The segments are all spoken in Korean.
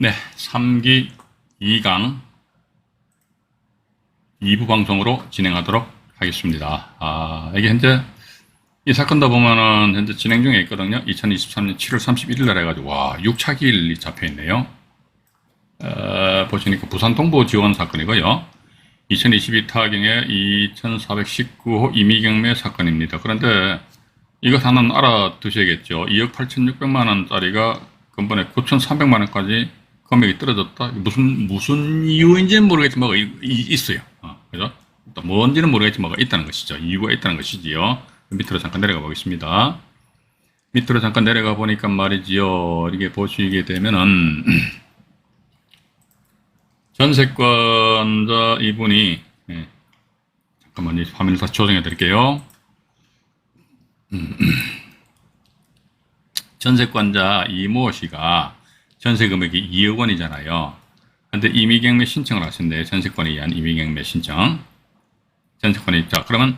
네, 3기 2강 2부 방송으로 진행하도록 하겠습니다. 이게 현재 이 사건도 보면은 현재 진행 중에 있거든요. 2023년 7월 31일 날 해가지고, 6차 기일이 잡혀 있네요. 보시니까 부산 동부 지원 사건이고요. 2022 타경의 2419호 임의경매 사건입니다. 그런데 이것 하나는 알아두셔야겠죠. 2억 8,600만 원짜리가 근본에 9,300만 원까지 금액이 떨어졌다. 무슨 이유인지는 모르겠지만 뭐가 있어요. 그죠? 또 뭔지는 모르겠지만 뭐가 있다는 것이죠. 이유가 있다는 것이지요. 밑으로 잠깐 내려가 보겠습니다. 밑으로 잠깐 내려가 보니까 말이지요. 이게 보시게 되면은 전세권자 이분이 잠깐만 이 화면을 다시 조정해 드릴게요. 전세권자 이모 씨가 전세 금액이 2억 원이잖아요. 근데 임의경매 신청을 하신대요. 전세권에 의한 임의경매 신청. 전세권이 있죠. 그러면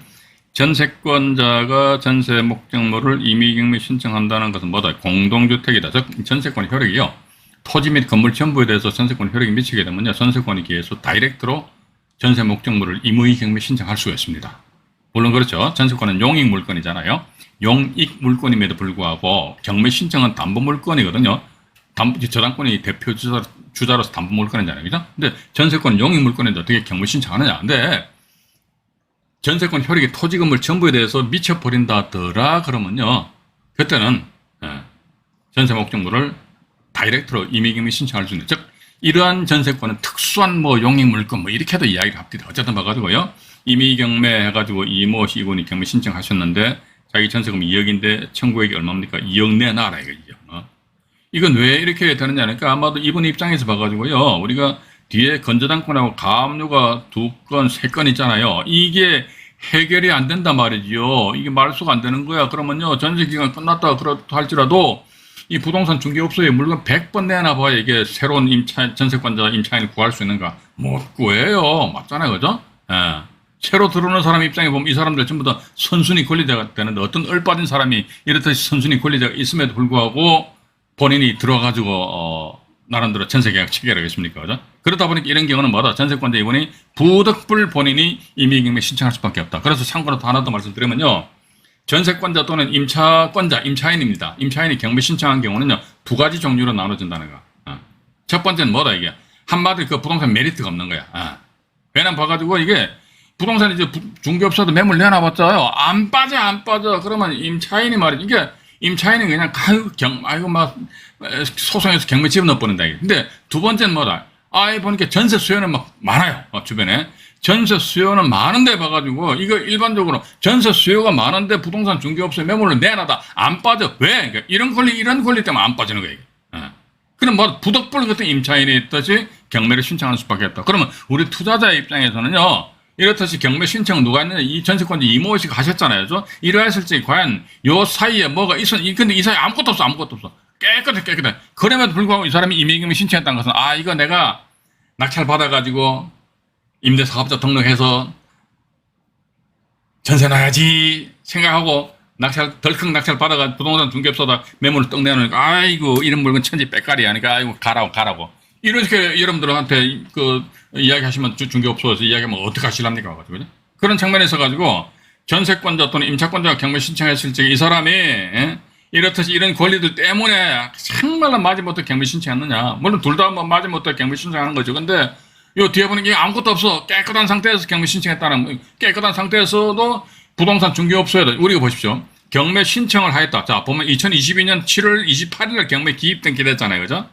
전세권자가 전세 목적물을 임의경매 신청한다는 것은 뭐다? 공동주택이다. 즉 전세권 효력이요. 토지 및 건물 전부에 대해서 전세권 효력이 미치게 되면요. 전세권에 기해서 다이렉트로 전세 목적물을 임의경매 신청할 수가 있습니다. 물론 그렇죠. 전세권은 용익 물건이잖아요. 용익 물건임에도 불구하고 경매 신청은 담보 물건이거든요. 저당권이 대표 주자로서 담보 물건이잖아요. 그죠? 근데 전세권은 용익 물건인데 어떻게 경매 신청하느냐. 근데 전세권 효력이 토지 건물 전부에 대해서 미쳐버린다더라 그러면요. 그때는 전세 목적물을 다이렉트로 임의경매 신청할 수 있는, 즉 이러한 전세권은 특수한 용익 물건 이렇게도 이야기를 합니다. 어쨌든 봐가지고요. 임의경매 해가지고 이모 씨 이분이 경매 신청하셨는데 자기 전세금 2억인데 청구액이 얼마입니까? 2억 내놔라 이거죠. 이건 왜 이렇게 되느냐 하니까 아마도 이분 입장에서 봐가지고요. 우리가 뒤에 건저당권하고 가압류가 2건, 3건 있잖아요. 이게 해결이 안 된단 말이지요. 이게 말수가 안 되는 거야. 그러면요. 전세기간 끝났다 그렇다 할지라도 이 부동산 중개업소에 물건 100번 내놔봐야 이게 새로운 전세권자 임차인을 구할 수 있는가? 못 구해요. 맞잖아요. 그죠? 새로 들어오는 사람 입장에 보면 이 사람들 전부 다 선순위 권리자가 되는데 어떤 얼빠진 사람이 이렇듯이 선순위 권리자가 있음에도 불구하고 본인이 들어가지고 나름대로 전세계약 체결하겠습니까? 그죠? 그러다 보니까 이런 경우는 뭐다? 전세권자 이분이 부득불 본인이 임의경매 신청할 수밖에 없다. 그래서 참고로 또 하나 더 말씀드리면요. 전세권자 또는 임차권자, 임차인입니다. 임차인이 경매 신청한 경우는요. 2가지 종류로 나눠진다는 거. 첫 번째는 뭐다 이게? 한마디로 그 부동산 메리트가 없는 거야. 왜냐면 봐가지고 이게 부동산 이제 중개업소도 매물 내놔봤자요. 안 빠져. 그러면 임차인이 말이지. 이게 임차인이 그냥 소송해서 경매 집어넣어버린다. 근데 두 번째는 뭐다? 보니까 전세 수요는 많아요. 주변에. 전세 수요는 많은데 봐가지고, 이거 일반적으로 전세 수요가 많은데 부동산 중개업소에 매물을 내놔다. 안 빠져. 왜? 그러니까 이런 권리 때문에 안 빠지는 거예요. 그럼 부득불 같은 임차인이 있듯이 경매를 신청하는 수밖에 없다. 그러면 우리 투자자의 입장에서는요, 이렇듯이 경매 신청 누가 했느냐, 이 전세권자 이모 씨가 하셨잖아요. 이러했을 때 과연 요 사이에 뭐가 근데 이 사이에 아무것도 없어. 깨끗해. 그럼에도 불구하고 이 사람이 임의경매 신청했다는 것은, 이거 내가 낙찰 받아가지고 임대사업자 등록해서 전세 놔야지 생각하고 덜컥 낙찰 받아가지고 부동산 중개업소다 매물을 떡 내놓으니까, 이런 물건 천지 빽깔이야. 그러니까, 가라고. 이렇게 여러분들한테 이야기하시면 중개업소에서 이야기하면 어떻게 하시랍니까? 그죠? 그런 측면에서 가지고 전세권자 또는 임차권자가 경매 신청했을 때 이 사람이 이렇듯이 이런 권리들 때문에 정말로 마지못해 경매 신청했느냐. 물론 둘 다 마지못해 경매 신청하는 거죠. 근데 요 뒤에 보니까 아무것도 없어. 깨끗한 상태에서 경매 신청했다는, 깨끗한 상태에서도 부동산 중개업소에도 우리가 보십시오. 경매 신청을 하였다. 자, 보면 2022년 7월 28일 경매 기입 등기됐잖아요. 그죠?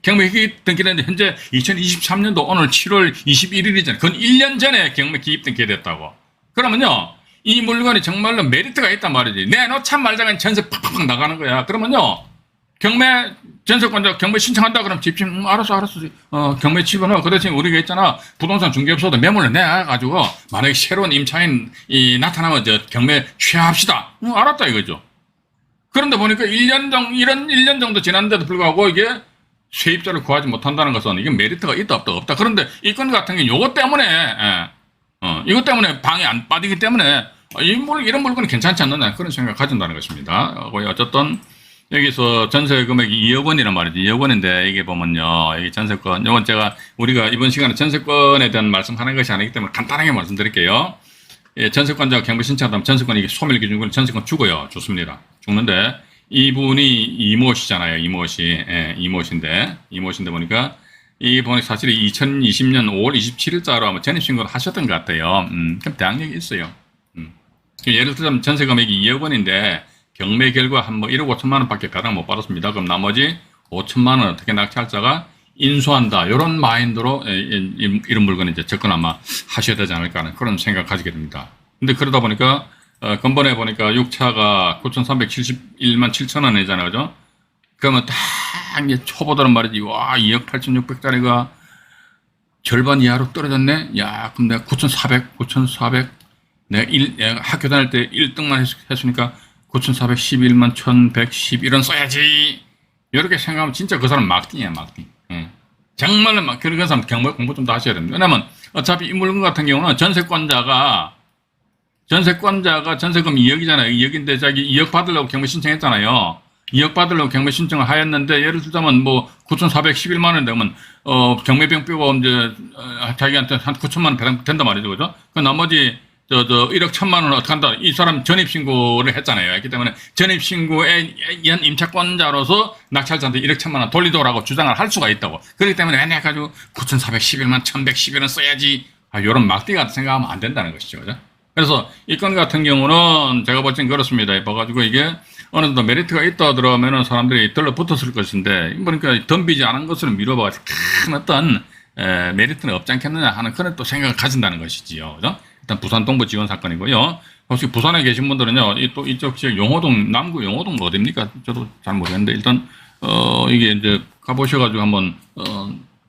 경매 기입 등기됐는데 현재 2023년도 오늘 7월 21일이잖아요. 그건 1년 전에 경매 기입 등기됐다고. 그러면요. 이 물건이 정말로 메리트가 있단 말이지. 내놓자 말자가 전세 팍팍 나가는 거야. 그러면요. 전세권자 경매 신청한다 그러면 집주인 알았어. 경매 집어넣어. 그 대신 우리가 있잖아. 부동산 중개업소도 매물을 내가지고 만약에 새로운 임차인이 나타나면 경매 취하합시다. 알았다 이거죠. 그런데 보니까 1년 정도 지났는데도 불구하고 이게 세입자를 구하지 못한다는 것은 이게 메리트가 있다 없다. 그런데 이 건 같은 게 이것 때문에 방이 안 빠지기 때문에 이런 물건이 괜찮지 않느냐 그런 생각을 가진다는 것입니다. 어쨌든 여기서 전세 금액이 2억 원이란 말이죠. 2억 원인데 이게 보면요. 여기 전세권, 이건 제가 우리가 이번 시간에 전세권에 대한 말씀하는 것이 아니기 때문에 간단하게 말씀드릴게요. 예, 전세권자가 경매 신청하면 전세권 이게 소멸기준권 전세권 주고요. 좋습니다. 죽는데 이분이 이모씨잖아요. 이모씨. 예, 이모씨인데 보니까 이 보니 사실 2020년 5월 27일자로 아마 전입신고를 하셨던 것 같아요. 그럼 대항력이 있어요. 예를 들자면 전세 금액이 2억 원인데 경매 결과 한 뭐 1억 5천만 원밖에 배당 못 받았습니다. 그럼 나머지 5천만 원 어떻게 낙찰자가 인수한다. 이런 마인드로 이런 물건을 이제 접근 아마 하셔야 되지 않을까 하는 그런 생각 가지게 됩니다. 근데 그러다 보니까 근본에 보니까 6차가 9,371만 7천 원이잖아요. 그죠? 그러면 딱 이제 초보들은 말이지. 와, 2억 8,600짜리가 절반 이하로 떨어졌네? 야, 그럼 내가 9,400 내가 학교 다닐 때 1등만 했으니까 9,411만 1,110 이런 써야지. 이렇게 생각하면 진짜 그 사람 막딩이야, 막딩. 예. 정말로 막, 그런 사람 경매 공부 좀 더 하셔야 됩니다. 왜냐면 어차피 이 물건 같은 경우는 전세권자가 전세금 2억이잖아요. 2억인데 자기 2억 받으려고 경매 신청했잖아요. 2억 받으려고 경매 신청을 하였는데 예를 들자면 뭐 9,411만 원 되면 경매병 빼고 이제 자기한테 한 9천만 원 배당 된단 말이죠. 그죠? 그 나머지 1억 1천만 원을 어떻게 한다. 이 사람 전입신고를 했잖아요. 했기 때문에 전입신고에 의한 임차권자로서 낙찰자한테 1억 1천만 원 돌리도라고 주장을 할 수가 있다고. 그렇기 때문에 내가 가지고 9,411만 1,111원 써야지. 요런 막대 같은 생각하면 안 된다는 것이죠. 그죠? 그래서 이 건 같은 경우는 제가 볼 땐 그렇습니다. 봐가지고 이게 어느 정도 메리트가 있다 하더라면은 사람들이 들러붙었을 것인데, 그러니까 덤비지 않은 것을 미뤄봐가지고 큰 어떤 메리트는 없지 않겠느냐 하는 그런 또 생각을 가진다는 것이지요. 그죠? 일단 부산 동부 지원 사건이고요. 혹시 부산에 계신 분들은요, 또 이쪽 지역 용호동, 남구 용호동 어디입니까? 저도 잘 모르겠는데, 일단, 이게 이제 가보셔가지고 한번,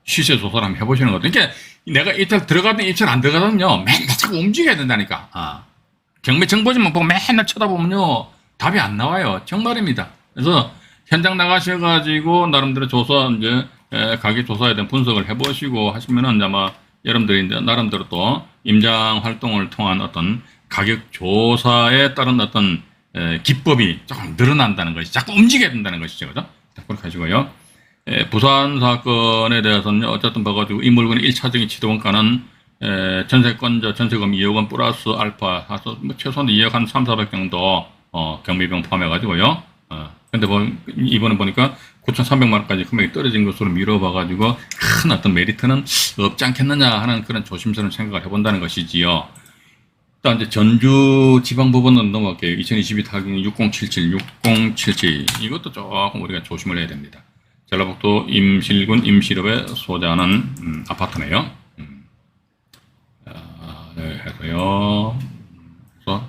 시세 조사를 한번 해보시는 거죠. 그러니까 내가 입찰 들어가든 입찰 안 들어가든요, 맨날 자꾸 움직여야 된다니까. 경매 정보지만 보고 맨날 쳐다보면요, 답이 안 나와요. 정말입니다. 그래서 현장 나가셔가지고, 나름대로 조사, 이제, 가격 조사에 대한 분석을 해보시고 하시면은 아마 여러분들이 이제 나름대로 또 임장 활동을 통한 어떤 가격 조사에 따른 어떤 기법이 조금 늘어난다는 것이 자꾸 움직여야 된다는 것이죠. 그죠? 그렇게 하시고요. 부산 사건에 대해서는 어쨌든 봐가지고 이 물건의 1차적인 지도원가는 전세권자 전세금 2억 원 플러스 알파 해서 뭐 최소한 2억 한 3, 400 정도 경비병 포함해가지고요. 근데 이번에 보니까 9,300만 원까지 금액이 떨어진 것으로 미뤄봐가지고 큰 어떤 메리트는 없지 않겠느냐 하는 그런 조심스러운 생각을 해본다는 것이지요. 일단 이제 전주지방법원으로 넘어갈게요. 2022 타경 6077 이것도 조금 우리가 조심을 해야 됩니다. 전라북도 임실군 임실읍에 소재하는 아파트네요. 네, 해서요. 그래서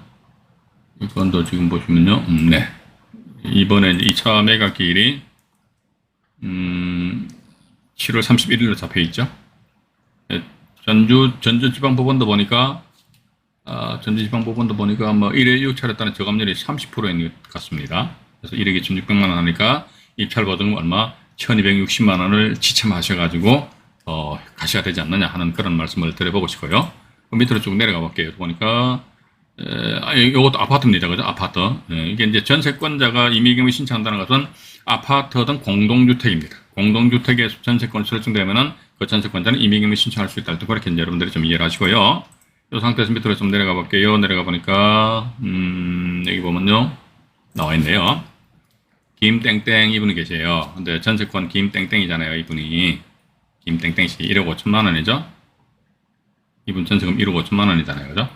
이건도 지금 보시면요. 네. 이번에 2차 매각기일이 7월 31일로 잡혀 있죠. 전주지방법원도 보니까 뭐 1회 6차례 따른 저감률이 30%인 것 같습니다. 그래서 1억 2,600만 원 하니까 입찰 보증금 얼마 1,260만 원을 지참하셔가지고 가셔야 되지 않느냐 하는 그런 말씀을 드려보고 싶고요. 밑으로 쭉 내려가 볼게요. 보니까 이것도 아파트입니다. 그죠? 아파트. 이게 이제 전세권자가 임의경매 신청한다는 것은 아파트든 공동주택입니다. 공동주택에 전세권이 설정되면은 그 전세권자는 임의경매 신청할 수 있다. 그렇게 이제 여러분들이 좀 이해를 하시고요. 이 상태에서 밑으로 좀 내려가 볼게요. 내려가 보니까, 여기 보면요. 나와 있네요. 김땡땡 이분이 계세요. 근데 전세권 김땡땡이잖아요. 이분이. 김땡땡씨 1억 5천만 원이죠? 이분 전세금 1억 5천만 원이잖아요. 그죠?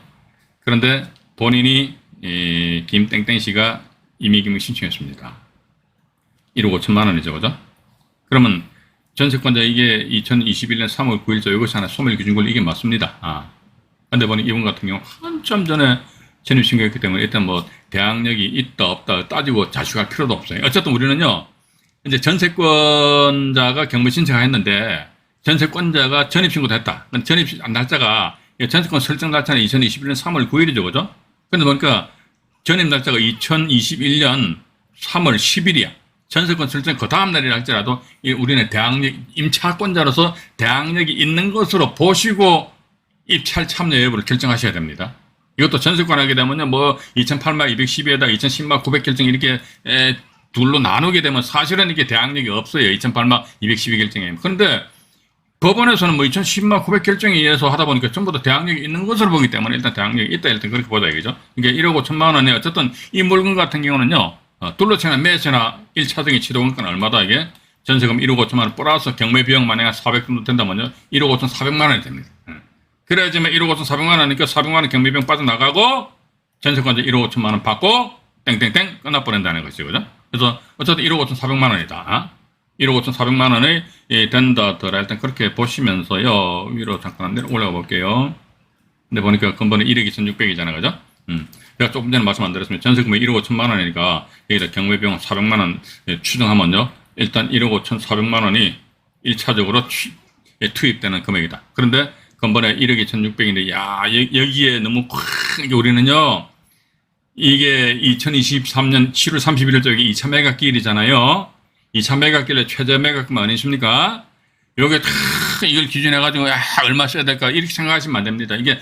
그런데 본인이 김땡땡 씨가 임의경매 신청했습니다. 1억 5천만 원이죠. 그죠? 그러면 전세권자 이게 2021년 3월 9일자 이것이 하나 소멸기준권 이게 맞습니다. 근데 보니 이분 같은 경우 한참 전에 전입신고했기 때문에 일단 뭐 대항력이 있다 없다 따지고 자식할 필요도 없어요. 어쨌든 우리는요. 이제 전세권자가 경매 신청했는데 전세권자가 전입신고도 했다. 전입 날짜가 전세권 설정 날짜는 2021년 3월 9일이죠. 그죠? 근데 보니까 전입 날짜가 2021년 3월 10일이야. 전세권 설정 그 다음 날이라 할지라도 우리는 대항력, 임차권자로서 대항력이 있는 것으로 보시고 입찰 참여 여부를 결정하셔야 됩니다. 이것도 전세권 하게 되면요, 뭐, 2008막 212에다 2010막 900 결정 이렇게, 둘로 나누게 되면 사실은 이게 대항력이 없어요. 2008만 212결정에. 그런데 법원에서는 뭐 2010만 900 결정에 의해서 하다 보니까 전부 다 대항력이 있는 것으로 보기 때문에 일단 대항력이 있다 일단 그렇게 보자 이거죠. 그러니까 1억 5천만 원에 어쨌든 이 물건 같은 경우는요. 둘러치나 매세나 1차적인 취득원가는 얼마다 이게 전세금 1억 5천만 원 플러스 경매 비용 만약에 400 정도 된다면요. 1억 5천 4백만 원이 됩니다. 그래야지만 1억 5천 4백만 원이니까 400만 원 경매 비용 빠져나가고 전세권자 1억 5천만 원 받고 땡땡땡 끝나버린다는 것이죠. 그죠? 그래서 어쨌든 1억 5천 4백만 원이다. 1억 5천 4백만 원이 된다더라. 일단 그렇게 보시면서요. 위로 잠깐 올라가 볼게요. 근데 보니까 근본은 1억 2,600이잖아. 그죠? 제가 조금 전에 말씀 안 드렸습니다. 전세금이 1억 5천만 원이니까 여기다 경매비용 400만 원 추정하면요. 일단 1억 5천 4백만 원이 1차적으로 투입되는 금액이다. 그런데 근본에 1억 2,600인데 야 여기에 너무 이게 우리는요. 이게 2023년 7월 31일 쪽에 2차 매각기일이잖아요. 2차 매각기일에 최저 매각금은 아니십니까? 요게 다 이걸 기준해가지고 얼마 써야 될까 이렇게 생각하시면 안 됩니다. 이게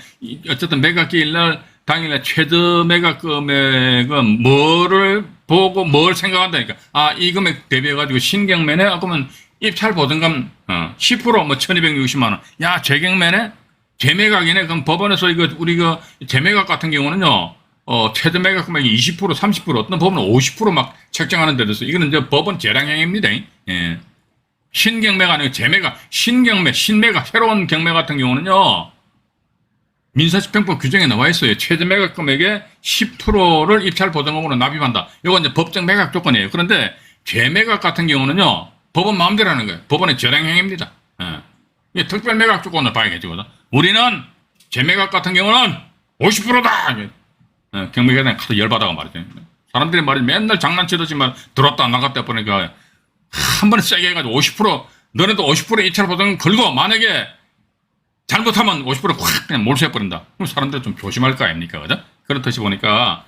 어쨌든 매각기일날 당일날 최저 매각금액은 뭐를 보고 뭘 생각한다니까. 이 금액 대비해가지고 신경매네? 그러면 입찰 보증금 10% 뭐 1260만 원. 야 재경매네? 재매각이네? 그럼 법원에서 이거 우리가 재매각 같은 경우는요. 최저 매각 금액이 20%, 30% 어떤 법원은 50% 책정하는 데도 있어요. 이거는 이제 법원 재량형입니다. 예. 신경매가 아니고 재매각, 신경매, 신매각, 새로운 경매 같은 경우는요. 민사집행법 규정에 나와 있어요. 최저 매각 금액의 10%를 입찰 보증금으로 납입한다. 이건 이제 법정 매각 조건이에요. 그런데 재매각 같은 경우는요. 법원 마음대로 하는 거예요. 법원의 재량형입니다. 예. 이게 특별 매각 조건을 봐야겠죠. 우리는 재매각 같은 경우는 50%다. 경매계단에 가서 열받아가 말이죠. 사람들이 말이 맨날 장난치듯이만 들어왔다 나갔다 보니까 한 번에 세게 해가지고 50% 너네도 50% 입찰 보증금 걸고 만약에 잘못하면 50%확 그냥 몰수해버린다. 그럼 사람들 좀 조심할 거 아닙니까? 그죠? 그렇듯이 보니까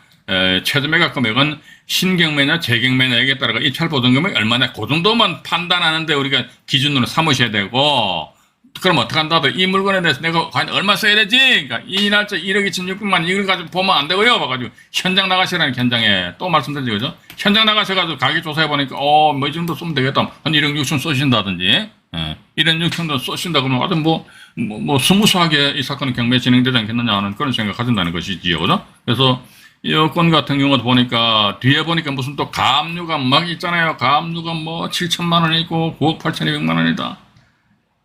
최저 매각 금액은 신경매냐 재경매냐에 따라 입찰 보증금이 얼마냐 그 정도만 판단하는데 우리가 기준으로 삼으셔야 되고 그럼 어떡한다? 이 물건에 대해서 내가 과연 얼마 써야 되지? 그러니까 이 날짜 1억 2,600만 이걸 가지고 보면 안 되고요. 봐가지고 현장 나가시라는 현장에 또 말씀드리죠. 그죠? 현장 나가셔가지고 가격 조사해 보니까 뭐 이 정도 쓰면 되겠다. 한 1억 6천 쓰신다든지 1억 6천도 쓰신다 그러면 아주 뭐 스무스하게 이 사건은 경매 진행되지 않겠느냐 하는 그런 생각 가진다는 것이지요. 그죠? 그래서 이 여건 같은 경우도 보니까 뒤에 보니까 무슨 또 가압류가 막 있잖아요. 가압류가 뭐 7천만 원이 있고 9억 8,200만 원이다.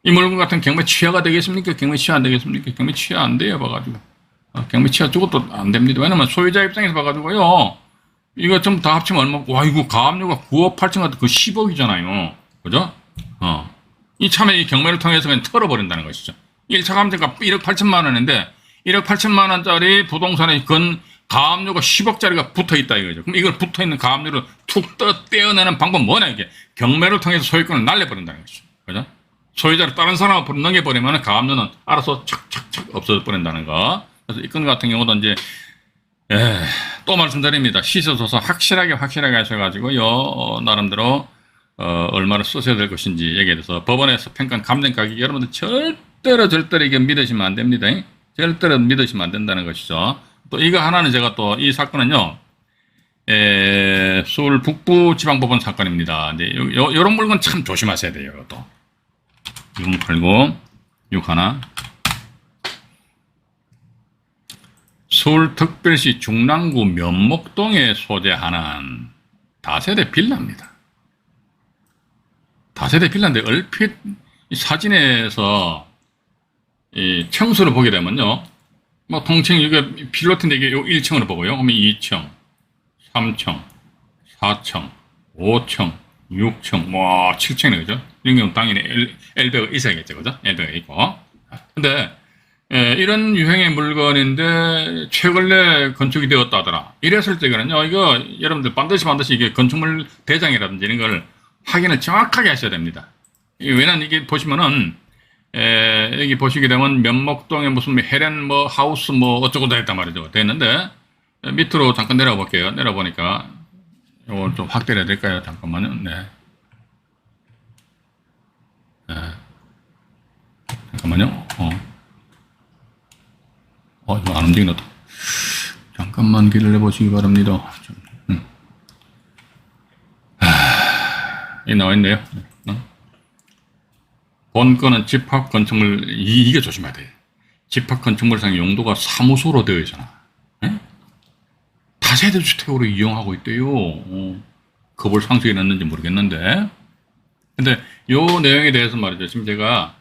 이 물건 같은 경매 취하가 되겠습니까? 경매 취하 안 되겠습니까? 경매 취하 안 돼요, 봐가지고. 경매 취하 저것도 안 됩니다. 왜냐면 소유자 입장에서 봐가지고요. 이거 좀 다 합치면 얼마고, 와, 이거 가압류가 9억 8천 같은 그 10억이잖아요. 그죠? 이참에 이 경매를 통해서 그냥 털어버린다는 것이죠. 1차 감정가 1억 8천만 원인데, 1억 8천만 원짜리 부동산에 가압류가 10억짜리가 붙어 있다 이거죠. 그럼 이걸 붙어 있는 가압류를 툭 떼어내는 방법 뭐냐, 이게. 경매를 통해서 소유권을 날려버린다는 것이죠. 그죠? 소유자를 다른 사람 앞으로 넘겨버리면 가압류는 알아서 착착착 없어져 버린다는 거. 그래서 이 건 같은 경우도 이제 또 말씀드립니다. 시세조사 확실하게 하셔가지고요. 나름대로 얼마를 쓰셔야 될 것인지 얘기에 대해서 법원에서 평가한 감정 가격 여러분들 절대로 이게 믿으시면 안 됩니다. 절대로 믿으시면 안 된다는 것이죠. 또 이거 하나는 제가 또 이 사건은요. 서울 북부지방법원 사건입니다. 이제 요런 물건 참 조심하셔야 돼요. 또 6089 61 서울특별시 중랑구 면목동에 소재하는 다세대 빌라입니다. 다세대 빌라인데 얼핏 이 사진에서 이 층수를 보게 되면요. 뭐 통칭 이게 필로티인데 이게 요 1층으로 보고요. 그러면 2층, 3층, 4층, 5층, 6층, 뭐 7층이네 그죠? 이런 경우 당연히 엘베가 있어야겠죠, 그죠? 엘베가 있고. 근데 이런 유형의 물건인데 최근에 건축이 되었다더라. 이랬을 때는요, 이거 여러분들 반드시 이게 건축물 대장이라든지 이런 걸 확인을 정확하게 하셔야 됩니다. 왜냐면 이게 보시면은 여기 보시게 되면 면목동에 무슨 헤렌 뭐 하우스 뭐 어쩌고 다 했단 말이죠. 됐는데 밑으로 잠깐 내려가 볼게요. 내려보니까 이걸 좀 확대를 해야 될까요? 잠깐만요. 네. 잠깐만요. 이거 안 움직이나 또. 잠깐만 기다려 보시기 바랍니다. 이 나와 있네요. 본건은 집합 건축물, 이게 조심해야 돼. 집합 건축물상 용도가 사무소로 되어 있잖아. 예? 다세대 주택으로 이용하고 있대요. 그걸 상식에 넣는지 모르겠는데. 근데 요 내용에 대해서 말이죠. 지금 제가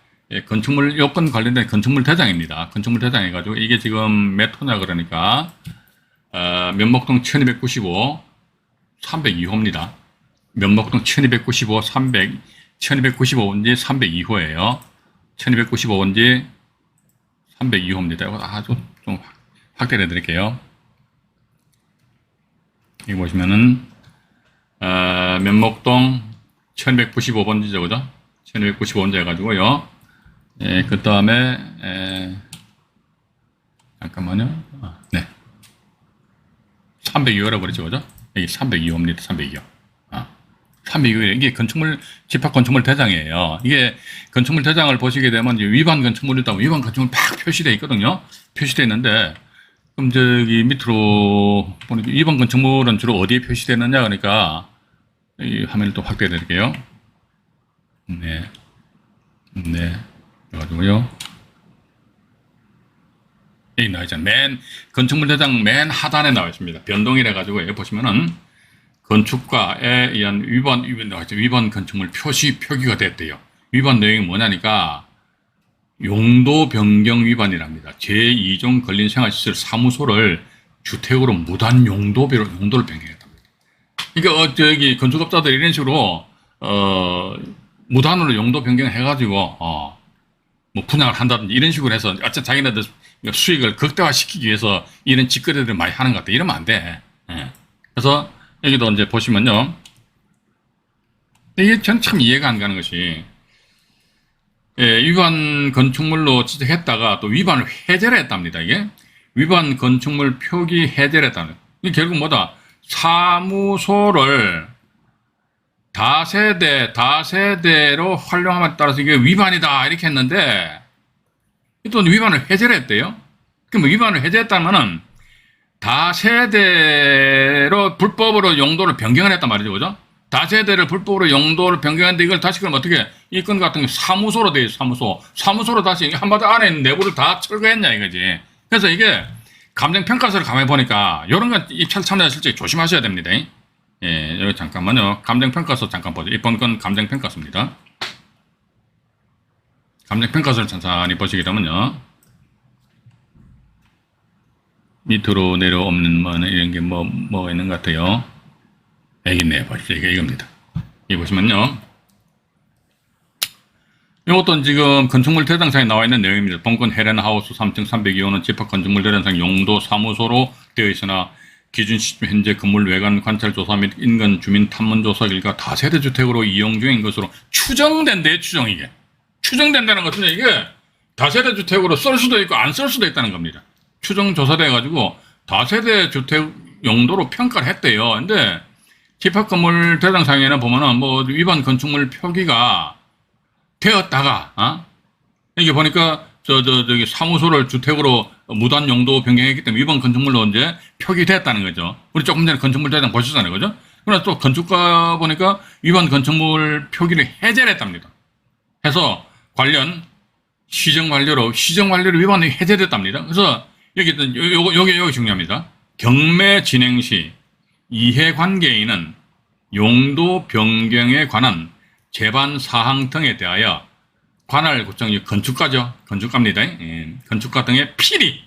건축물 요건 관련된 건축물 대장입니다. 건축물 대장 해가지고 이게 지금 몇 호냐 그러니까 면목동 1295 302호입니다. 면목동 1295 1295번지 302호예요. 1295번지 302호입니다. 이거 아주 좀 확대를 해드릴게요. 여기 보시면은 면목동 1295번지죠, 그죠? 1295번지 해가지고요. 그 다음에 잠깐만요. 네, 302호라고 그랬죠, 그죠? 여기 302호입니다. 302호. 302호. 이게 건축물, 집합 건축물 대장이에요. 이게 건축물 대장을 보시게 되면 이제 위반 건축물이다. 위반 건축물 막 표시되어 있거든요. 표시되어 있는데, 그럼 저기 밑으로 보니까 위반 건축물은 주로 어디에 표시되느냐? 그러니까, 이 화면을 또 확대해 드릴게요. 네. 그래가지고요. 여기 나와 있잖아요. 건축물 대장 맨 하단에 나와 있습니다. 변동이라 가지고 여기 보시면은 건축가에 의한 위반 건축물 표기가 됐대요. 위반 내용이 뭐냐니까 용도 변경 위반이랍니다. 제2종 근린생활시설 사무소를 주택으로 무단 용도를 변경했답니다. 그러니까 저기 건축업자들이 이런 식으로 무단으로 용도 변경해가지고 뭐 분양을 한다든지 이런 식으로 해서 어쨌든 자기네들 수익을 극대화시키기 위해서 이런 짓거리들을 많이 하는 것 같아. 이러면 안 돼. 그래서 여기도 이제 보시면요. 이게 전 참 이해가 안 가는 것이 위반 건축물로 지적했다가 또 위반을 해제를 했답니다. 이게 위반 건축물 표기 해제를 했답니다. 이게 결국 뭐다? 사무소를 다세대로 활용함에 따라서 이게 위반이다 이렇게 했는데 또 위반을 해제를 했대요. 그럼 위반을 해제했다면은 다세대로 불법으로 용도를 변경을 했단 말이죠. 그죠? 다세대를 불법으로 용도를 변경했는데 이걸 다시 그럼 어떻게 이 건 같은 게 사무소로 돼 있어요. 사무소로 다시 한마디 안에 있는 내부를 다 철거했냐 이거지. 그래서 이게 감정평가서를 가만히 보니까 이런 건 입찰 참여하실 때 조심하셔야 됩니다. 예, 여기 잠깐만요. 감정평가서 잠깐 보죠. 이번 건 감정평가서입니다. 감정평가서를 천천히 보시게 되면요. 밑으로 내려오는 뭐 이런 게 뭐가 있는 것 같아요. 여기 있네요. 보시죠. 이겁니다. 여기 보시면요. 이것도 지금 건축물 대장상에 나와 있는 내용입니다. 본건 헤렌하우스 3층 302호는 집합 건축물 대장상 용도 사무소로 되어 있으나 기준 시점 현재 건물 외관 관찰 조사 및 인근 주민 탐문 조사 결과 다세대 주택으로 이용 중인 것으로 추정된대. 이게 추정된다는 것은 이게 다세대 주택으로 쓸 수도 있고 안 쓸 수도 있다는 겁니다. 추정 조사돼 가지고 다세대 주택 용도로 평가를 했대요. 근데 집합 건물 대장상에는 보면은 뭐 위반 건축물 표기가 되었다가 이게 보니까 저기 사무소를 주택으로 무단 용도 변경했기 때문에 위반 건축물로 이제 표기됐다는 거죠. 우리 조금 전에 건축물 대장 보셨잖아요. 그죠? 그러나 또 건축가 보니까 위반 건축물 표기를 해제를 했답니다. 해서 관련 시정 완료로 위반이 해제됐답니다. 그래서 여기 중요합니다. 경매 진행 시 이해관계인은 용도 변경에 관한 재반 사항 등에 대하여 관할 구청, 건축가죠. 건축가입니다. 건축가 등의 필히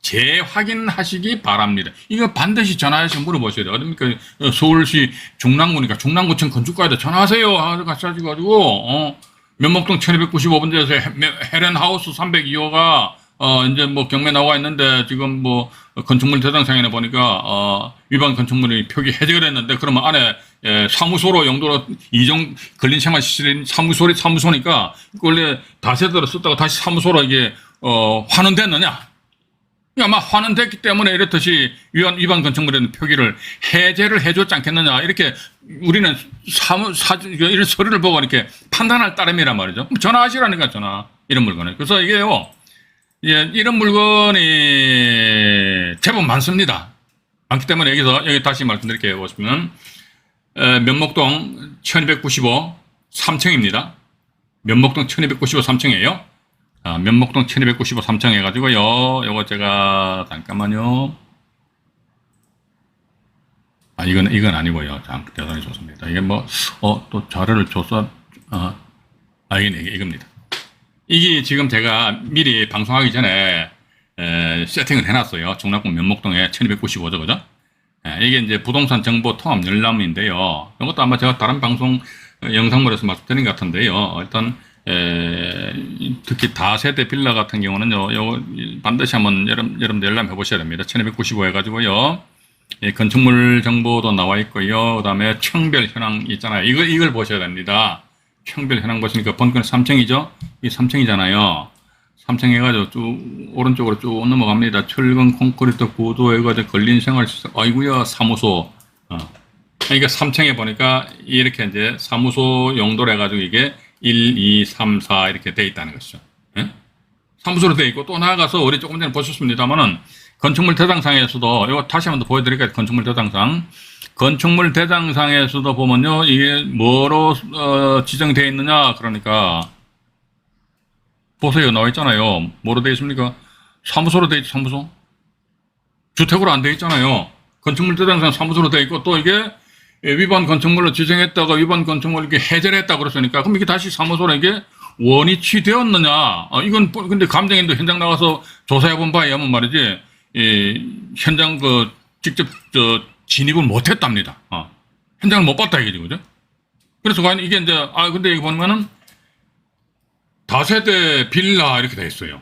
재확인하시기 바랍니다. 이거 반드시 전화해서 물어보셔야 돼요. 어딥니까? 서울시 중랑구니까 중랑구청 건축가에다 전화하세요. 같이 가지고 면목동 1295번지에서 헤렌하우스 302호가 이제 뭐 경매 나와 있는데 지금 뭐 건축물 대장상에는 보니까 위반 건축물이 표기 해제가 됐는데 그러면 안에 사무소로 용도로 이종 근린생활시설인 사무소니까 원래 다세대로 썼다가 다시 사무소로 이게 환원됐느냐? 아마 환원됐기 때문에 이렇듯이 위반 건축물에는 표기를 해제를 해줬지 않겠느냐? 이렇게 우리는 이런 서류를 보고 이렇게 판단할 따름이란 말이죠. 전화하시라니까 전화 이런 물건을. 그래서 이게요. 이런 물건이 제법 많습니다. 많기 때문에 여기 다시 말씀드릴게요. 보시면 면목동 1295 3층입니다. 면목동 1295 3층이에요. 면목동 1295 3층 해가지고요. 요거 제가, 잠깐만요. 이건 아니고요. 대단히 좋습니다. 이게 뭐, 또 자료를 이겁니다. 이게 지금 제가 미리 방송하기 전에, 세팅을 해놨어요. 중랑구 면목동에 1295죠, 그죠? 이게 이제 부동산 정보 통합 열람인데요. 이것도 아마 제가 다른 방송 영상물에서 말씀드린 것 같은데요. 일단, 특히 다세대 빌라 같은 경우는요, 요거 반드시 한번 여러분들 열람해 보셔야 됩니다. 1295 해가지고요. 건축물 정보도 나와 있고요. 그 다음에 층별 현황 있잖아요. 이걸 보셔야 됩니다. 층별 현황 보시니까 본건 3층이죠? 이 3층이잖아요. 3층 해가지고 쭉, 오른쪽으로 쭉 넘어갑니다. 철근 콘크리트 구조 해가지고 걸린 생활시설, 아이고야, 사무소. 그러니까 3층에 보니까 이렇게 이제 사무소 용도로 해가지고 이게 1, 2, 3, 4 이렇게 돼 있다는 것이죠. 예? 사무소로 돼 있고 또 나아가서 우리 조금 전에 보셨습니다만은 건축물 대장상에서도 이거 다시 한번 더 보여드릴게요. 건축물 대장상. 건축물 대장상에서도 보면요. 이게 뭐로 지정되어 있느냐. 그러니까 보세요. 나와 있잖아요. 뭐로 되어 있습니까? 사무소로 되어 있죠. 사무소. 주택으로 안 되어 있잖아요. 건축물 대장상 사무소로 되어 있고 또 이게 위반 건축물로 지정했다가 위반 건축물을 이렇게 해제를 했다 그랬으니까 그럼 이게 다시 사무소로 이게 원위치 되었느냐. 이건 근데 감정인도 현장 나가서 조사해 본 바에 의하면 말이지 현장 직접 진입을 못 했답니다. 현장을 못 봤다 이거지, 그죠? 그래서 과연 이게 이제 근데 여기 보면은 다세대 빌라 이렇게 돼 있어요.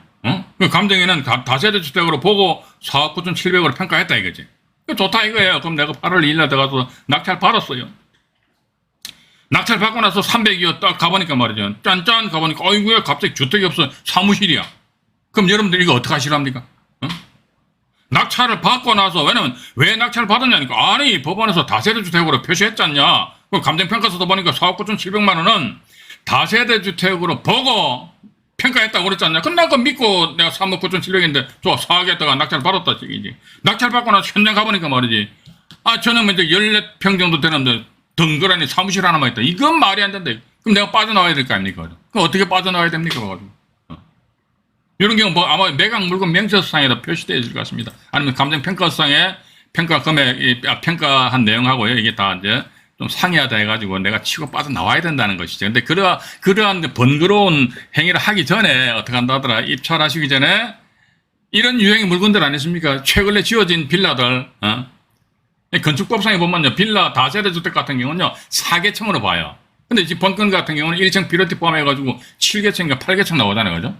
감정인은 다세대 주택으로 보고 4억 9,700으로 평가했다 이거지. 좋다 이거예요. 그럼 내가 8월 2일날 들어가서 낙찰 받았어요. 낙찰 받고 나서 300이요. 딱 가보니까 말이죠. 짠짠 가보니까 어이구야 갑자기 주택이 없어. 사무실이야. 그럼 여러분들 이거 어떻게 하시랍니까? 낙찰을 받고 나서 왜냐면 왜 낙찰을 받았냐니까 아니 법원에서 다세대 주택으로 표시했잖냐. 그럼 감정평가서도 보니까 4억 9,700만 원은 다세대 주택으로 보고 평가했다고 그랬잖냐. 그럼 나 그거 믿고 내가 3억 9,700인데 좋아 4억에다가 낙찰 받았다 얘기지. 낙찰 받고 나서 현장 가보니까 말이지. 저는 이제 14평 정도 되는데 덩그러니 사무실 하나만 있다. 이건 말이 안 된다. 그럼 내가 빠져나와야 될 거 아닙니까? 그럼 어떻게 빠져나와야 됩니까? 이런 경우 뭐 아마 매각 물건 명세서상에다 표시되어 있을 것 같습니다. 아니면 감정평가서상에 평가 금액, 평가한 내용하고요. 이게 다 이제 좀 상이하다 해가지고 내가 치고 빠져나와야 된다는 것이죠. 근데 그러한 번거로운 행위를 하기 전에 어떻게 한다 하더라. 입찰하시기 전에 이런 유형의 물건들 아니십니까? 최근에 지어진 빌라들, 건축법상에 보면요. 빌라 다세대 주택 같은 경우는요. 4개층으로 봐요. 근데 이 본건 같은 경우는 1층 비료티 포함해가지고 7개층인가 8개층 나오잖아요. 그죠?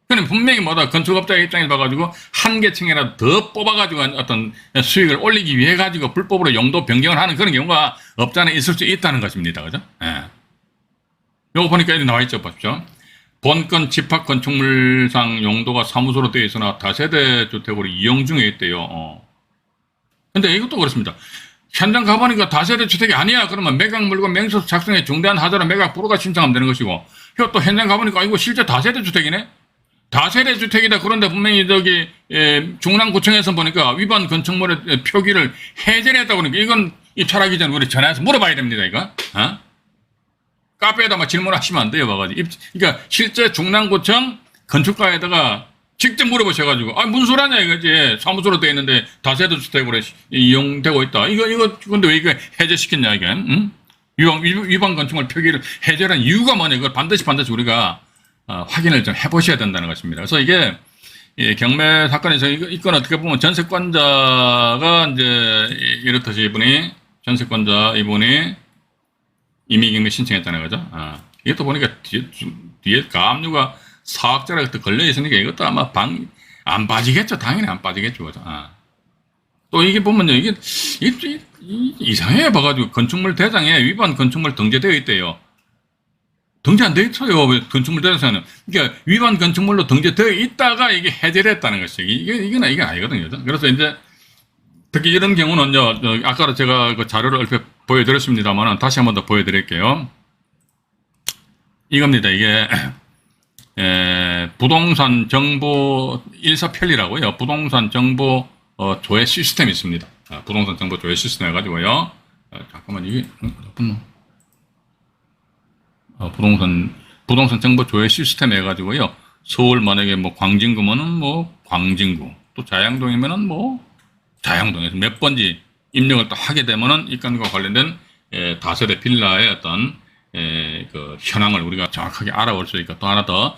그럼 분명히 건축업자의 입장에서 봐가지고 한 개층이라도 더 뽑아가지고 어떤 수익을 올리기 위해 가지고 불법으로 용도 변경을 하는 그런 경우가 없잖아요. 있을 수 있다는 것입니다. 그죠? 예. 요거 보니까 여기 나와 있죠. 보십시오. 본건 집합 건축물상 용도가 사무소로 되어 있으나 다세대 주택으로 이용 중에 있대요. 근데 이것도 그렇습니다. 현장 가보니까 다세대 주택이 아니야. 그러면 매각 물건 명세서 작성에 중대한 하자로 매각 불허가 신청하면 되는 것이고, 또 현장 가보니까 이거 실제 다세대 주택이네. 다세대 주택이다. 그런데 분명히 중랑구청에서 보니까 위반 건축물의 표기를 해제를 했다고 그러니까 이건 입찰하기 전에 우리 전화해서 물어봐야 됩니다. 이거. 카페에다 질문하시면 안 돼요. 봐가지고. 그러니까 실제 중랑구청 건축가에다가 직접 물어보셔가지고 무슨 소리 하냐 이거지. 사무소로 되어 있는데 다세대 주택으로 이용되고 있다. 이거 근데 왜 이거 해제시켰냐 이게. 응? 위반 건축물 표기를 해제한 이유가 뭐냐. 이걸 반드시 우리가 확인을 좀 해보셔야 된다는 것입니다. 그래서 이게 경매 사건에서 이건 어떻게 보면 전세권자가 이제 이렇듯이 이분이 임의경매 신청했다는 거죠. 이것도 보니까 뒤에 가압류가 4억짜리 걸려 있으니까 이것도 아마 안 빠지겠죠. 당연히 안 빠지겠죠. 그죠? 또 이게 보면요, 이게 이상해 봐가지고 건축물 대장에 위반 건축물 등재되어 있대요. 등재 안 되어 있어요. 건축물 대장에는. 그러니까 위반 건축물로 등재되어 있다가 이게 해제를 했다는 것이죠. 이건 아니거든요. 그래서 이제 특히 이런 경우는요, 아까 제가 그 자료를 얼핏 보여드렸습니다만 다시 한번 더 보여드릴게요. 이겁니다. 이게 부동산 정보 일사편리라고요. 부동산 정보 조회 시스템이 있습니다. 부동산 정보 조회 시스템 해가지고요. 잠깐만, 이게, 나쁜 부동산 정보 조회 시스템 해가지고요. 서울 만약에 뭐 광진구면은 뭐 광진구, 또 자양동이면은 뭐 자양동에서 몇 번지 입력을 또 하게 되면은 이 건과 관련된 다세대 빌라의 어떤 그 현황을 우리가 정확하게 알아볼 수 있고, 또 하나 더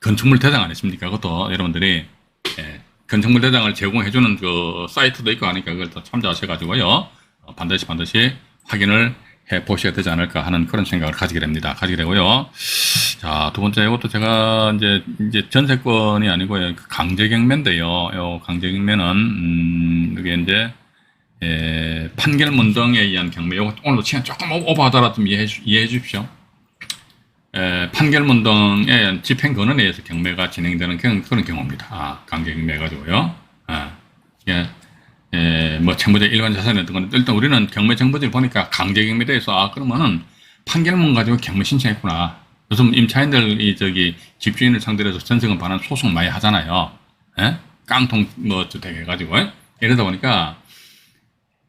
건축물 대장 아니십니까? 그것도 여러분들이 건축물 대장을 제공해주는 그 사이트도 있고 하니까 그걸 또 참조하셔가지고요. 반드시 확인을 해 보셔야 되지 않을까 하는 그런 생각을 가지게 되고요. 자, 두 번째, 이것도 제가 이제 전세권이 아니고요. 강제경매인데요. 요 강제경매는, 이게 이제, 판결문 등에 의한 경매, 요거 오늘도 시간 조금 오버하더라도 좀 이해해 주십시오. 판결문 등에 의한 집행권에 의해서 경매가 진행되는 그런 경우입니다. 강제경매 가지고요. 뭐 채무자 일반 자산이었던 건 일단 우리는 경매 정보지를 보니까 강제경매에 대해서 그러면은 판결문 가지고 경매 신청했구나. 요즘 임차인들 집주인을 상대로 해서 전세금 반환 소송 많이 하잖아요. 깡통 뭐 되게 해가지고 이러다 보니까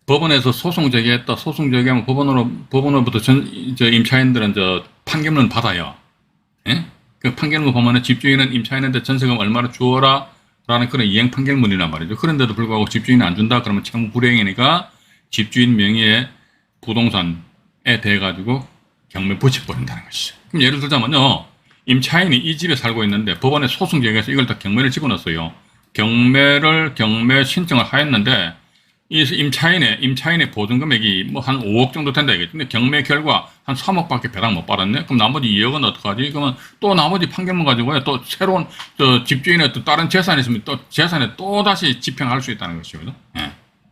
법원에서 소송 제기하면 법원으로부터 임차인들은 판결문 받아요. 그 판결문 보면은 집주인은 임차인한테 전세금 얼마를 주어라 라는 그런 이행 판결문이란 말이죠. 그런데도 불구하고 집주인이 안 준다 그러면 채무 불이행이니까 집주인 명의의 부동산에 대해 가지고 경매 붙여버린다는 것이죠. 그럼 예를 들자면요, 임차인이 이 집에 살고 있는데 법원에 소송 제기해서 이걸 다 경매를 집어넣었어요. 경매 신청을 하였는데 이 임차인의 보증 금액이 뭐 한 5억 정도 된다 이거죠. 근데 경매 결과 한 3억밖에 배당 못 받았네. 그럼 나머지 2억은 어떡하지? 그러면 또 나머지 판결문 가지고요. 또 새로운 집주인의 또 다른 재산이 있으면 또 재산에 또 다시 집행할 수 있다는 것이죠.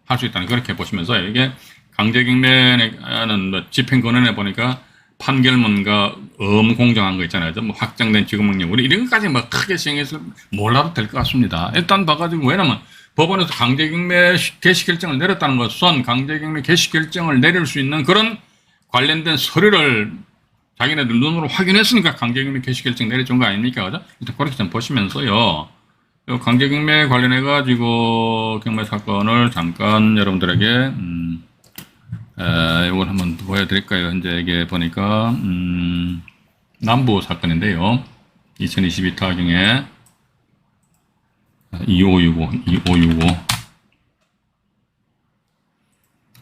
할 수 있다는, 그렇게 보시면서 이게 강제경매는 뭐 집행권원에 보니까 판결문과 엄공정한 거 있잖아요. 뭐 확정된 지급명령, 우리 이런 것까지 뭐 크게 신경해서 몰라도 될 것 같습니다. 일단 봐가지고, 왜냐면 법원에서 강제경매 개시 결정을 내렸다는 것은 강제경매 개시 결정을 내릴 수 있는 그런 관련된 서류를 자기네들 눈으로 확인했으니까 강제경매 개시 결정 내려준 거 아닙니까? 그죠? 일단 그렇게 좀 보시면서요. 요 강제경매 관련해가지고 경매 사건을 잠깐 여러분들에게, 이걸 한번 보여드릴까요? 현재 이게 보니까, 남부 사건인데요. 2022 타경에 2565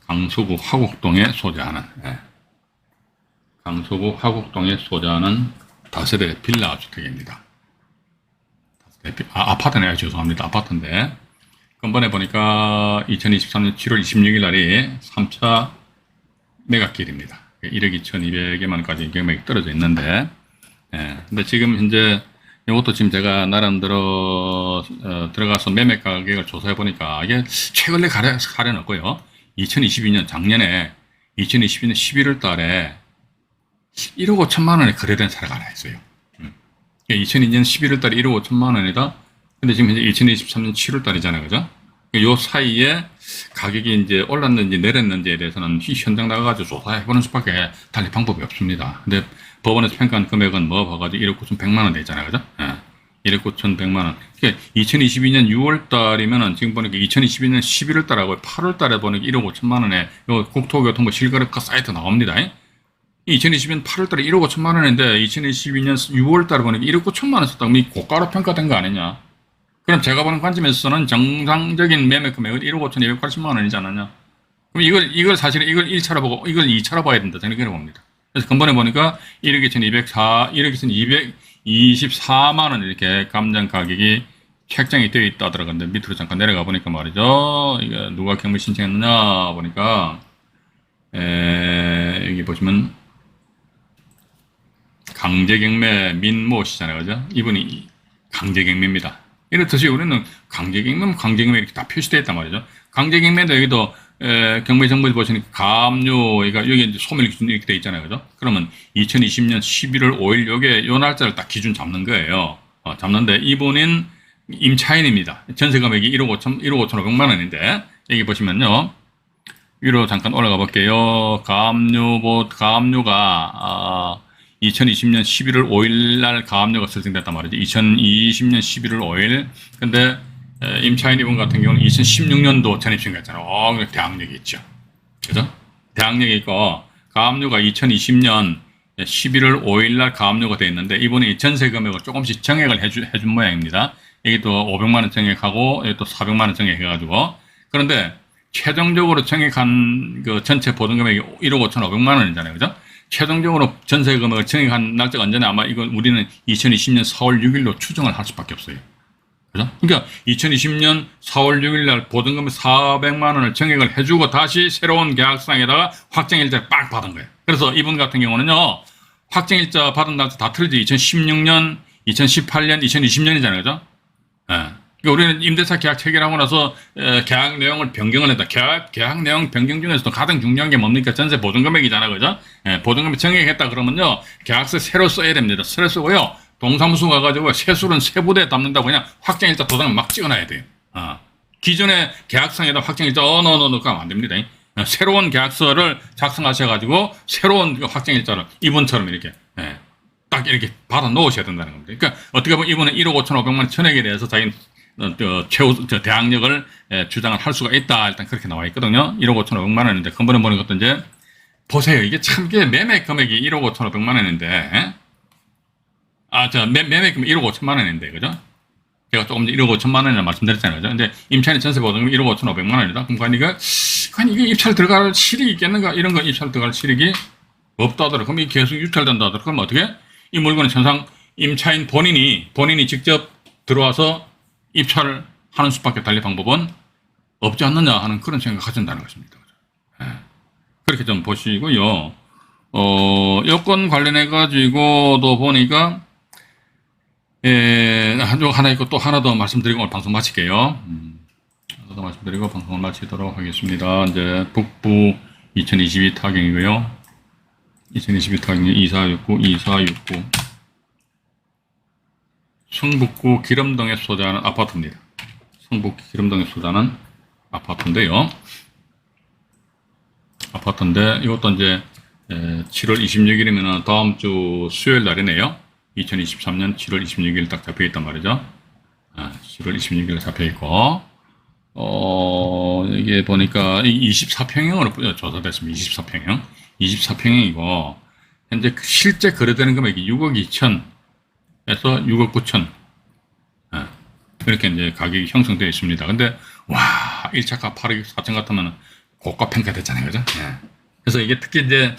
강서구 화곡동에 소재하는, 강서구 화곡동에 소재하는 다세대 빌라 주택입니다. 아파트네요. 죄송합니다. 아파트인데, 근본에 보니까 2023년 7월 26일 날이 3차 매각길입니다. 1억 2,200여만원까지 경매가 떨어져 있는데, 근데 지금 현재 이것도 지금 제가 나름대로 들어가서 매매 가격을 조사해 보니까 이게 최근에 가려놨고요. 2022년 작년에 2022년 11월 달에 1억 5천만 원에 거래된 사례가 하나 있어요. 2002년 11월 달에 1억 5천만 원이다. 근데 지금 현재 2023년 7월 달이잖아요. 그죠? 요 사이에 가격이 이제 올랐는지 내렸는지에 대해서는 현장 나가가지고 조사해 보는 수밖에 달리 방법이 없습니다. 근데 법원에서 평가한 금액은 뭐 봐가지고 1억 9,100만 원 되잖아요. 그죠? 1억 9,100만 원. 그러니까 2022년 6월 달이면은 지금 보니까 2022년 11월 달하고 8월 달에 보니까 1억 5천만 원에 요 국토교통부 실거래가 사이트 나옵니다. 2022년 8월 달에 1억 5천만 원인데 2022년 6월 달에 보니까 1억 9천만 원 썼다고 이 고가로 평가된 거 아니냐? 그럼 제가 보는 관점에서는 정상적인 매매 금액은 1억 5,280만 원이지 않았냐? 그럼 이걸 사실은 이걸 1차로 보고 이걸 2차로 봐야 된다. 저는 그렇게 봅니다. 그래서 근본에 보니까 1억 2,224만 원 이렇게 감정 가격이 책정이 되어 있다 들어갔는데 밑으로 잠깐 내려가 보니까 말이죠. 이게 누가 경매 신청했느냐 보니까 여기 보시면 강제경매 민모 씨잖아요. 그죠? 이분이 강제경매입니다. 이렇듯이 우리는 강제경매 이렇게 다 표시되어 있단 말이죠. 강제경매도 여기도 경매 정보를 보시니까 가압류가 여기 이제 소멸 기준 이렇게 되어 있잖아요. 그죠? 그러면 2020년 11월 5일 요 날짜를 딱 기준 잡는 거예요. 잡는데 이분은 임차인입니다. 전세 금액이 1억 5,500만 원인데 여기 보시면요. 위로 잠깐 올라가 볼게요. 가압류가 2020년 11월 5일 날 가압류가 설정됐단 말이죠. 2020년 11월 5일. 근데 임차인 이분 같은 경우는 2016년도 전입신고했잖아요. 대항력이 있죠. 그죠? 대항력이 있고, 가압류가 2020년 11월 5일 날 가압류가 되어 있는데, 이분이 전세 금액을 조금씩 정액을 해준 모양입니다. 여기 또 500만 원 정액하고, 여기 또 400만 원 정액해가지고. 그런데, 최종적으로 정액한 그 전체 보증 금액이 1억 5,500만 원이잖아요. 그죠? 최종적으로 전세 금액을 정액한 날짜가 언제나 아마 이건 우리는 2020년 4월 6일로 추정을 할 수밖에 없어요. 그죠? 그러니까 2020년 4월 6일 날 보증금 400만 원을 정액을 해주고 다시 새로운 계약상에다가 확정일자를 빡 받은 거예요. 그래서 이분 같은 경우는요, 확정일자 받은 날짜 다 틀리죠. 2016년, 2018년, 2020년이잖아요. 그죠? 예. 그러니까 우리는 임대차 계약 체결하고 나서 계약 내용을 변경을 했다. 계약 내용 변경 중에서도 가장 중요한 게 뭡니까? 전세 보증금액이잖아. 그죠? 예, 보증금액 정액했다 그러면요, 계약서 새로 써야 됩니다. 새로 쓰고요. 동사무소 가가지고 세술은 세부대에 담는다고 그냥 확정일자 도장을 막 찍어놔야 돼요. 기존의 계약상에다 확정일자 넣으면 안 됩니다. 새로운 계약서를 작성하셔가지고 새로운 그 확정일자를 이분처럼 이렇게 딱 이렇게 받아 놓으셔야 된다는 겁니다. 그러니까 어떻게 보면 이분은 1억 5,500만 원 전액에 대해서 자기는 대항력을 주장을 할 수가 있다. 일단 그렇게 나와 있거든요. 1억 5,500만 원인데 근본에 보는 것도 이제 보세요. 이게 참 매매 금액이 1억 5,500만 원인데 매매 금액 1억 5천만 원인데, 그죠? 제가 조금 전에 1억 5천만 원이라 말씀드렸잖아요. 그죠? 근데 임차인의 전세 보증금 1억 5,500만 원이다. 그럼 이게 입찰 들어갈 실익이 있겠는가? 이런 거 입찰 들어갈 실익이 없다 하더라도, 그럼 이게 계속 유찰된다 하더라도, 그럼 어떻게? 이 물건은 천상 임차인 본인이 직접 들어와서 입찰을 하는 수밖에 달리 방법은 없지 않느냐 하는 그런 생각을 가진다는 것입니다. 그렇게 좀 보시고요. 여건 관련해가지고도 보니까, 하나 있고 또 하나 더 말씀드리고 오늘 방송 마칠게요. 하나 더 말씀드리고 방송을 마치도록 하겠습니다. 이제 북부 2022 타경이고요. 2022 타경이 2469, 2469. 성북구 기름동에 소재하는 아파트입니다. 성북 기름동에 소재하는 아파트인데요. 이것도 이제 7월 26일이면 다음 주 수요일 날이네요. 2023년 7월 26일 딱 잡혀 있단 말이죠. 7월 26일 잡혀 있고, 이게 보니까 24평형으로 조사됐습니다. 24평형. 24평형이고, 현재 실제 거래되는 금액이 6억 2천에서 6억 9천. 이렇게 이제 가격이 형성되어 있습니다. 근데, 1차가 8억 4천 같으면 고가 평가됐잖아요. 그죠? 그래서 이게 특히 이제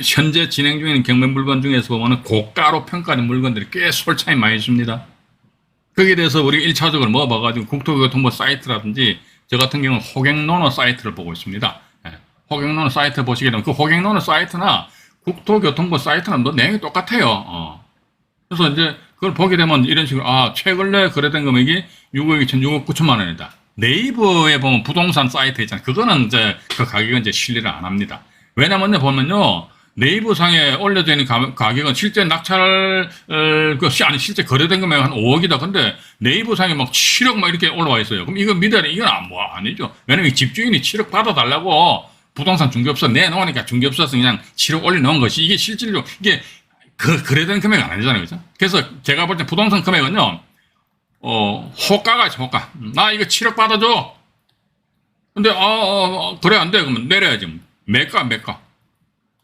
현재 진행 중인 경매 물건 중에서 보면은 고가로 평가하는 물건들이 꽤 솔차이 많이 있습니다. 거기에 대해서 우리가 1차적으로 먹어봐가지고 국토교통부 사이트라든지 저 같은 경우는 호갱노노 사이트를 보고 있습니다. 호갱노노 사이트 보시게 되면 그 호갱노노 사이트나 국토교통부 사이트는 내용이 똑같아요. 그래서 이제 그걸 보게 되면 이런 식으로 최근에 거래된 금액이 6억 2천, 6억 9천만 원이다. 네이버에 보면 부동산 사이트 있잖아요. 그거는 이제 그 가격은 이제 신뢰를 안 합니다. 왜냐면요, 보면요, 네이버 상에 올려져 있는 가격은 실제 실제 거래된 금액은 한 5억이다. 근데 네이버 상에 막 7억 막 이렇게 올라와 있어요. 그럼 이거 믿어야 돼? 이건 아니죠. 왜냐면 집주인이 7억 받아달라고 부동산 중개업소 내놓으니까 중개업소에서 그냥 7억 올려놓은 것이 이게 실질적으로 이게 거래된 금액은 아니잖아요. 그죠? 그래서 제가 볼 때 부동산 금액은요, 호가가 있어, 호가. 나 이거 7억 받아줘. 근데, 그래, 안 돼. 그러면 내려야지. 매가.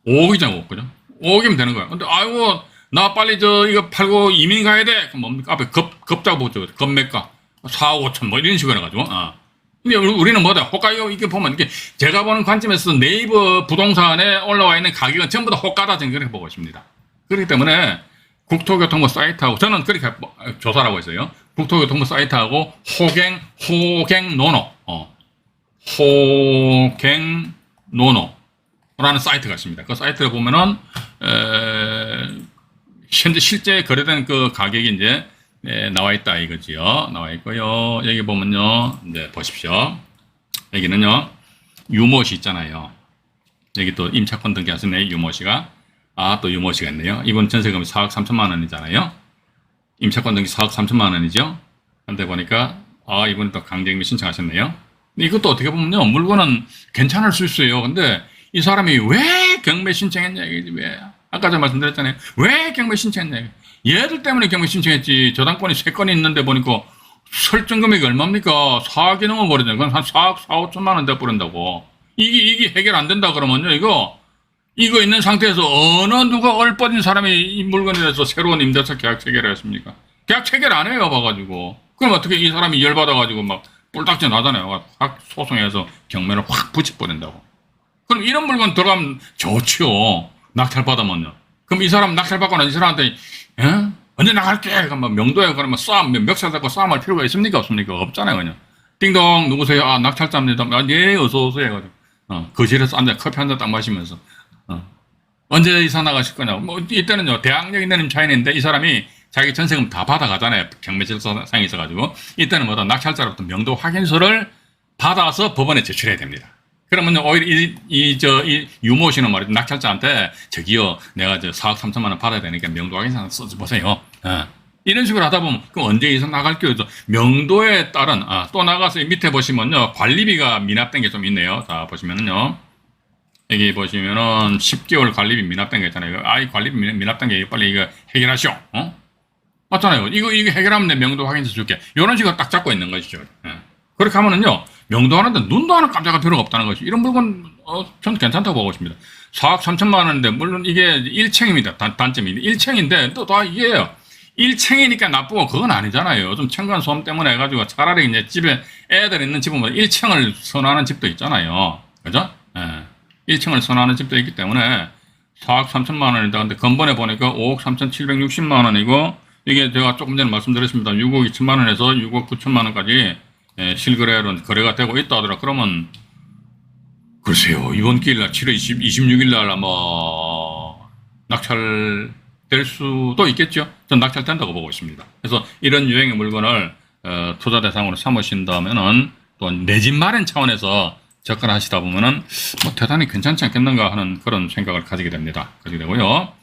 5억이잖아, 5억. 그죠? 5억이면 되는 거야. 근데, 아이고, 나 빨리 이거 팔고 이민 가야 돼. 그럼 뭡니까? 앞에 급자고 보죠. 급매가. 4억 5천, 뭐 이런 식으로 해가지고, 근데 우리는 뭐다? 호가, 이게 보면, 이게 제가 보는 관점에서 네이버 부동산에 올라와 있는 가격은 전부 다 호가다. 저는 그렇게 보고 있습니다. 그렇기 때문에, 국토교통부 사이트하고, 저는 그렇게 조사를 하고 있어요. 국토교통부 사이트하고 호갱노노라는 사이트가 있습니다. 그 사이트를 보면은 현재 실제 거래된 그 가격이 이제 나와 있다 이거지요. 나와 있고요. 여기 보면요, 이제 보십시오. 여기는요, 유모씨 있잖아요. 여기 또 임차권 등기하셨네, 유모씨가. 또 유모씨가 있네요. 이번 전세금이 4억 3천만 원이잖아요. 임차권 등기 4억 3천만 원이죠. 근데 보니까 이분 또 강제경매 신청하셨네요. 근데 이것도 어떻게 보면요, 물건은 괜찮을 수 있어요. 근데 이 사람이 왜 경매 신청했냐, 왜 아까 제가 말씀드렸잖아요. 왜 경매 신청했냐, 얘들 때문에 경매 신청했지. 저당권이 3건이 있는데 보니까 설정 금액이 얼마입니까? 4억이 넘어버리잖아요. 그건 한 4억 4, 5천만 원 돼버린다고. 이게 해결 안 된다 그러면요, 이거 있는 상태에서 어느 누가 얼빠진 사람이 이 물건에 대해서 새로운 임대차 계약 체결을 했습니까? 계약 체결 안 해요, 봐가지고. 그럼 어떻게 이 사람이 열받아가지고 막 뿔딱지 나잖아요. 확 소송해서 경매를 확 붙여버린다고. 그럼 이런 물건 들어가면 좋죠. 낙찰받으면요. 그럼 이 사람 낙찰받고 난 이 사람한테, 언제 나갈게? 그러면 명도에 그러면 멱살 잡고 싸움할 필요가 있습니까? 없습니까? 없잖아요, 그냥. 띵동, 누구세요? 아, 낙찰자입니다. 아, 예, 어서오세요. 해가지고. 거실에서 앉아 커피 한 잔 딱 마시면서. 언제 이사 나가실 거냐고. 뭐, 이때는요, 대학력 있는 차이인데, 이 사람이 자기 전세금 다 받아가잖아요. 경매질서상에 있어가지고. 이때는 뭐다, 낙찰자로부터 명도 확인서를 받아서 법원에 제출해야 됩니다. 그러면요, 오히려 이 유모 씨는 말이죠. 낙찰자한테, 저기요, 내가 4억 3천만 원 받아야 되니까 명도 확인서 써보세요. 이런 식으로 하다 보면, 그럼 언제 이사 나갈게요? 명도에 따른, 또 나가서 밑에 보시면요, 관리비가 미납된 게 좀 있네요. 자, 보시면은요. 여기 보시면은 10개월 관리비 미납된 게 있잖아요. 이 관리비 미납된 게 빨리 이거 해결하시오. 맞잖아요. 이거 해결하면 내 명도 확인서 줄게. 이런 식으로 딱 잡고 있는 것이죠. 그렇게 하면은요, 명도하는데 눈도 하나 깜짝할 필요가 없다는 것이. 이런 물건, 전 괜찮다고 보고 있습니다. 4억 3천만 원인데, 물론 이게 1층입니다. 단점이. 1층인데, 또 다 이게요. 1층이니까 나쁘고 그건 아니잖아요. 좀 층간소음 때문에 해가지고 차라리 이제 집에 애들 있는 집은 1층을 선호하는 집도 있잖아요. 그죠? 1층을 선호하는 집도 있기 때문에 4억 3천만 원이다. 근데 근본에 보니까 5억 3,760만 원이고, 이게 제가 조금 전에 말씀드렸습니다. 6억 2천만 원에서 6억 9천만 원까지 실거래로 거래가 되고 있다 하더라. 그러면 글쎄요, 이번 기일날 7월 26일 날 아마 낙찰될 수도 있겠죠. 전 낙찰된다고 보고 있습니다. 그래서 이런 유형의 물건을 투자 대상으로 삼으신다면은 또 내 집 마련 차원에서 접근하시다 보면은 뭐 대단히 괜찮지 않겠는가 하는 그런 생각을 가지게 됩니다. 가지게 되고요.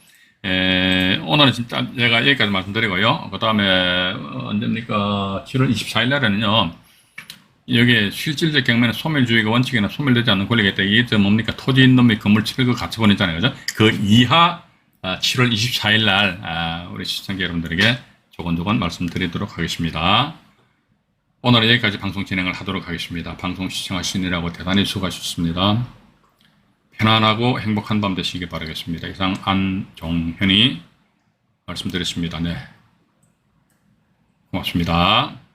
오늘은 진짜 제가 여기까지 말씀드리고요. 그 다음에 언제입니까? 7월 24일 날에는요. 여기에 실질적 경매는 소멸주의가 원칙이나 소멸되지 않는 권리가 있다. 이게 뭡니까? 토지 있는 및 건물 칠거 가처분 있잖아요. 그죠? 그 이하 7월 24일 날 우리 시청자 여러분들에게 조곤조곤 말씀드리도록 하겠습니다. 오늘은 여기까지 방송 진행을 하도록 하겠습니다. 방송 시청하시느라고 대단히 수고하셨습니다. 편안하고 행복한 밤 되시기 바라겠습니다. 이상 안종현이 말씀드렸습니다. 네, 고맙습니다.